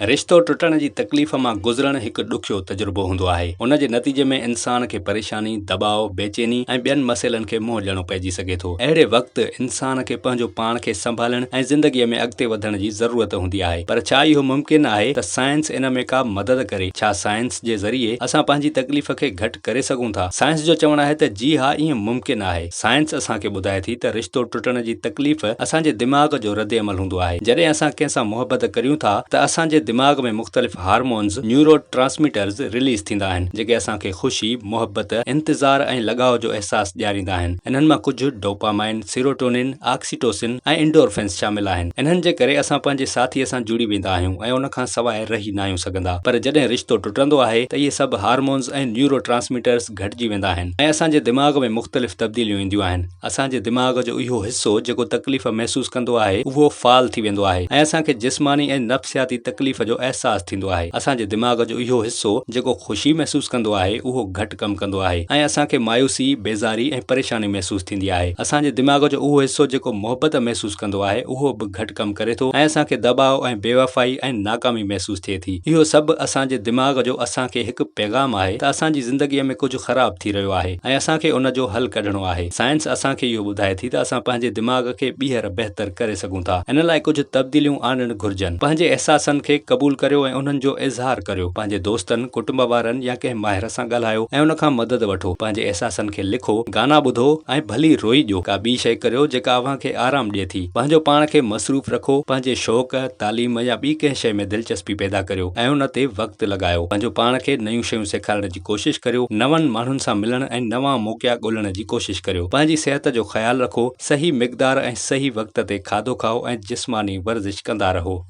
रिश्तो टुटण जी तकलीफ़ मां गुज़रण हिकु ॾुखियो तजुर्बो हूंदो आहे। उन जे नतीजे में इंसान खे परेशानी, दबाव, बेचैनी ऐं ॿियनि मसइलनि खे मुंहुं ॾियणो पइजी सघे थो। अहिड़े वक़्तु इंसान खे पंहिंजो पाण खे संभालण ऐं ज़िंदगीअ में अॻिते वधण जी ज़रूरत हूंदी आहे। पर छा इहो मुमकिन आहे त साइंस इन में का मदद करे? छा साइंस जे ज़रिए असां पंहिंजी तकलीफ़ खे घटि करे सघूं था? साइंस जो चवणु आहे त जी हा, ईअं मुमकिन आहे। साइंस असांखे ॿुधाए थी त रिश्तो टुटण जी तकलीफ़ असांजे दिमाग़ जो रद्द अमल हूंदो आहे। जॾहिं असां कंहिंसां मुहबत करियूं था त असांजे दिमाग़ में मुख़्तलिफ़ हार्मोन्स, न्यूरो ट्रांसमीटर्स रिलीज़ थींदा आहिनि, जेके असांखे ख़ुशी, मुहबत, इंतज़ार ऐं लगाव जो अहसासु ॾियारींदा आहिनि। इन्हनि मां कुझु डोपामाइन, सीरोटोनिन, ऑक्सीटोसिन ऐं एंडोर्फिन्स शामिल आहिनि। इन्हनि जे करे असां पंहिंजे साथीअ सां जुड़ी वेंदा आहियूं ऐं उन खां सवाइ रही न आहियूं सघंदा। पर जॾहिं रिश्तो टुटंदो आहे त इहे सभु हार्मोन्स ऐं न्यूरो ट्रांसमीटर्स घटिजी वेंदा आहिनि ऐं असांजे दिमाग़ में मुख़्तलिफ़ तब्दीलियूं ईंदियूं आहिनि। असांजे दिमाग़ जो इहो हिसो जेको तकलीफ़ महसूसु कंदो आहे, उहो फाल थी वेंदो आहे ऐं असांखे जिस्मानी ऐं नफ़्सियाती तकलीफ़ जो अहसासु थींदो आहे। असांजे दिमाग़ जो इहो हिसो जेको ख़ुशी महसूसु कंदो आहे, उहो घटि कमु कंदो आहे ऐं असांखे मायूसी, बेज़ारी ऐं परेशानी महसूसु थींदी आहे। असांजे दिमाग़ जो उहो हिसो जेको मुहबत महसूसु कंदो आहे, उहो बि घटि कमु करे थो ऐं असांखे दबाव ऐं बेवफ़ाई ऐं नाकामी महसूसु थिए थी। इहो सभु असांजे दिमाग़ जो असांखे हिकु पैगाम आहे त असांजी ज़िंदगीअ में कुझु ख़राब थी रहियो आहे ऐं असांखे उन जो हल कढणो आहे। साइंस असांखे इहो ॿुधाए थी त असां पंहिंजे दिमाग़ खे ॿीहर बहितर करे सघूं था। इन लाइ कुझु तब्दीलियूं आणणु घुर्जनि। पंहिंजे अहसासनि खे क़बूल करियो ऐं उन्हनि जो इज़हार करियो। पंहिंजे दोस्तनि, कुटुंब वारनि या कंहिं माहिर सां ॻाल्हायो ऐं उन खां मदद वठो। पंहिंजे अहसासनि खे लिखो, गाना ॿुधो ऐं भली रोई ॾियो। का ॿी शइ करियो जेका अव्हांखे आराम ॾिए थी। पंहिंजो पाण खे मसरूफ़ रखो। पंहिंजे शौक़, तालीम या ॿी कंहिं शइ में दिलचस्पी पैदा करियो ऐं उन ते वक़्तु लॻायो। पंहिंजो पाण खे नयूं शयूं सेखारण जी कोशिशि करियो। नवनि माण्हुनि सां मिलण ऐं नवां मौक़िया ॻोल्हण जी कोशिशि करियो। पंहिंजी सिहत जो ख़्यालु रखो। सही मिक़दार ऐं सही वक़्त ते खाधो खाओ ऐं जिस्मानी वर्ज़िश कंदा रहो।